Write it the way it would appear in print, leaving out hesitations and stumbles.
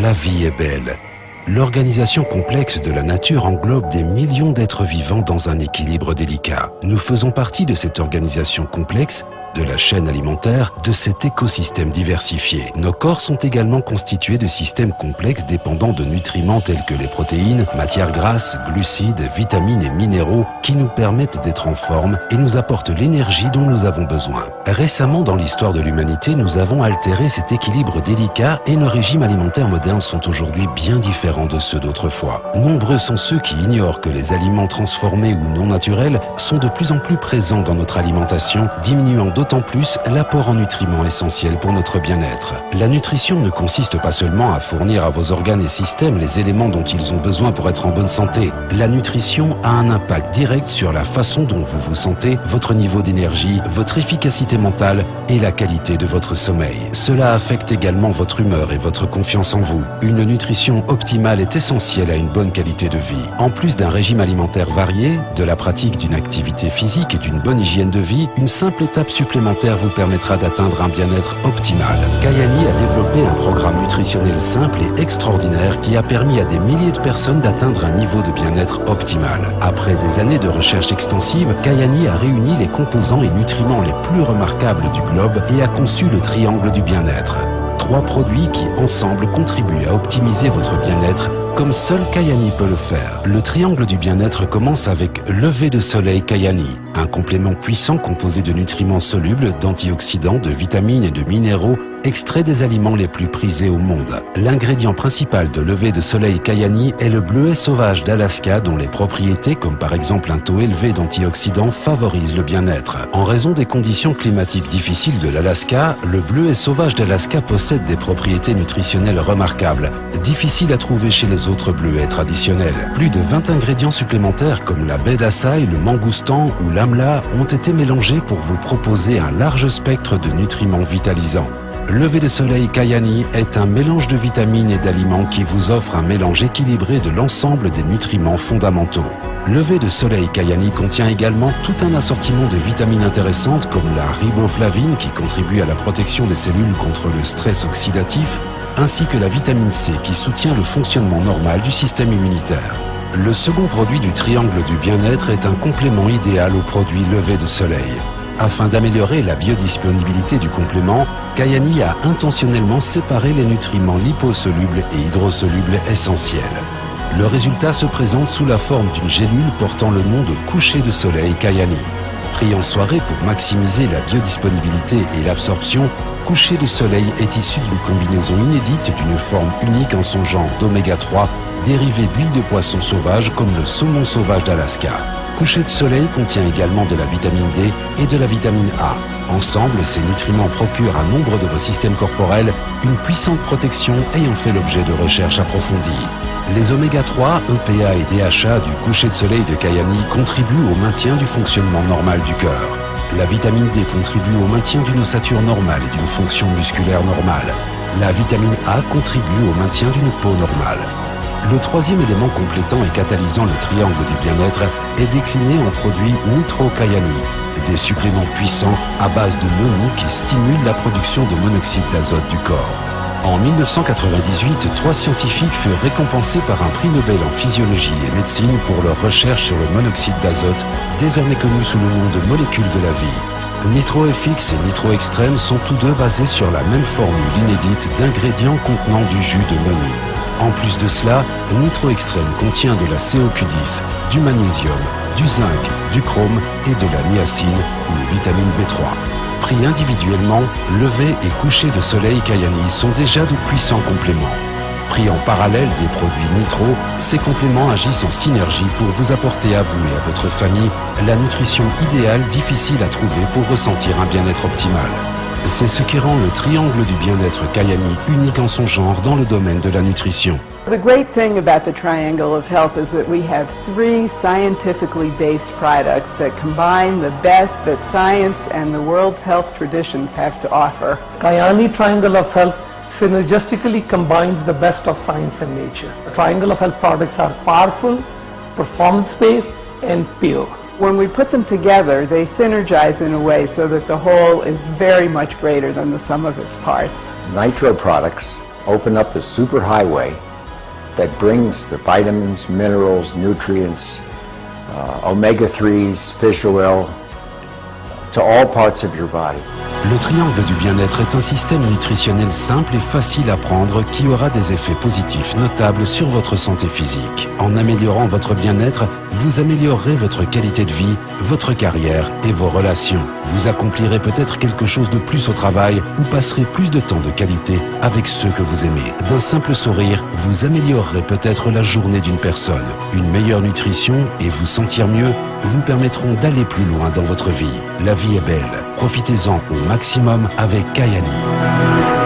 la vie est belle. L'organisation complexe de la nature englobe des millions d'êtres vivants dans un équilibre délicat. Nous faisons partie de cette organisation complexe, de la chaîne alimentaire, de cet écosystème diversifié. Nos corps sont également constitués de systèmes complexes dépendant de nutriments tels que les protéines, matières grasses, glucides, vitamines et minéraux qui nous permettent d'être en forme et nous apportent l'énergie dont nous avons besoin. Récemment, dans l'histoire de l'humanité, nous avons altéré cet équilibre délicat et nos régimes alimentaires modernes sont aujourd'hui bien différents de ceux d'autrefois. Nombreux sont ceux qui ignorent que les aliments transformés ou non naturels sont de plus en plus présents dans notre alimentation, diminuant d'autant plus l'apport en nutriments essentiels pour notre bien-être. La nutrition ne consiste pas seulement à fournir à vos organes et systèmes les éléments dont ils ont besoin pour être en bonne santé. La nutrition a un impact direct sur la façon dont vous vous sentez, votre niveau d'énergie, votre efficacité mentale et la qualité de votre sommeil. Cela affecte également votre humeur et votre confiance en vous. Une nutrition optimale est essentielle à une bonne qualité de vie. En plus d'un régime alimentaire varié, de la pratique d'une activité physique et d'une bonne hygiène de vie, une simple étape supplémentaire vous permettra d'atteindre un bien-être optimal. Kayani a développé un programme nutritionnel simple et extraordinaire qui a permis à des milliers de personnes d'atteindre un niveau de bien-être optimal. Après des années de recherche extensive, Kayani a réuni les composants et nutriments les plus remarquables du globe et a conçu le triangle du bien-être. 3 produits qui, ensemble, contribuent à optimiser votre bien-être comme seul Kayani peut le faire. Le triangle du bien-être commence avec Lever de soleil Kayani, un complément puissant composé de nutriments solubles, d'antioxydants, de vitamines et de minéraux extraits des aliments les plus prisés au monde. L'ingrédient principal de Lever de soleil Kayani est le bleuet sauvage d'Alaska dont les propriétés, comme par exemple un taux élevé d'antioxydants, favorisent le bien-être. En raison des conditions climatiques difficiles de l'Alaska, le bleuet sauvage d'Alaska possède des propriétés nutritionnelles remarquables, difficiles à trouver chez les autres bleuets traditionnels. Plus de 20 ingrédients supplémentaires comme la baie d'Açaï, le mangoustan ou l'amla ont été mélangés pour vous proposer un large spectre de nutriments vitalisants. Lever de soleil Kayani est un mélange de vitamines et d'aliments qui vous offre un mélange équilibré de l'ensemble des nutriments fondamentaux. Lever de soleil Kayani contient également tout un assortiment de vitamines intéressantes comme la riboflavine qui contribue à la protection des cellules contre le stress oxydatif, ainsi que la vitamine C qui soutient le fonctionnement normal du système immunitaire. Le second produit du triangle du bien-être est un complément idéal au produit Lever de soleil. Afin d'améliorer la biodisponibilité du complément, Kayani a intentionnellement séparé les nutriments liposolubles et hydrosolubles essentiels. Le résultat se présente sous la forme d'une gélule portant le nom de coucher de soleil Kayani. Pris en soirée pour maximiser la biodisponibilité et l'absorption, coucher de soleil est issu d'une combinaison inédite d'une forme unique en son genre d'oméga 3, dérivé d'huile de poisson sauvage comme le saumon sauvage d'Alaska. Coucher de soleil contient également de la vitamine D et de la vitamine A. Ensemble, ces nutriments procurent à nombre de vos systèmes corporels une puissante protection ayant fait l'objet de recherches approfondies. Les oméga 3, EPA et DHA du coucher de soleil de Kayani contribuent au maintien du fonctionnement normal du cœur. La vitamine D contribue au maintien d'une ossature normale et d'une fonction musculaire normale. La vitamine A contribue au maintien d'une peau normale. Le troisième élément complétant et catalysant le triangle du bien-être est décliné en produit Nitro Kayani, des suppléments puissants à base de noni qui stimulent la production de monoxyde d'azote du corps. En 1998, 3 scientifiques furent récompensés par un prix Nobel en physiologie et médecine pour leurs recherches sur le monoxyde d'azote, désormais connu sous le nom de molécule de la vie. NitroFX et Nitro Extreme sont tous deux basés sur la même formule inédite d'ingrédients contenant du jus de noni. En plus de cela, Nitro Extreme contient de la CoQ10, du magnésium, du zinc, du chrome et de la niacine ou vitamine B3. Pris individuellement, Lever et coucher de soleil Kayani sont déjà de puissants compléments. Pris en parallèle des produits Nitro, ces compléments agissent en synergie pour vous apporter à vous et à votre famille la nutrition idéale difficile à trouver pour ressentir un bien-être optimal. C'est ce qui rend le triangle du bien-être Kayani unique en son genre dans le domaine de la nutrition. The great thing about the Triangle of Health is that we have 3 scientifically based products that combine the best that science and the world's health traditions have to offer. Kayani Triangle of Health synergistically combines the best of science and nature. The Triangle of Health products are powerful, performance-based and pure. When we put them together, they synergize in a way so that the whole is very much greater than the sum of its parts. Nitro products open up the superhighway that brings the vitamins, minerals, nutrients, omega-3s, fish oil, to all parts of your body. Le triangle du bien-être est un système nutritionnel simple et facile à prendre qui aura des effets positifs notables sur votre santé physique. En améliorant votre bien-être, vous améliorerez votre qualité de vie, votre carrière et vos relations. Vous accomplirez peut-être quelque chose de plus au travail ou passerez plus de temps de qualité avec ceux que vous aimez. D'un simple sourire, vous améliorerez peut-être la journée d'une personne. Une meilleure nutrition et vous sentir mieux vous permettront d'aller plus loin dans votre vie. La vie est belle. Profitez-en au maximum avec Kyani.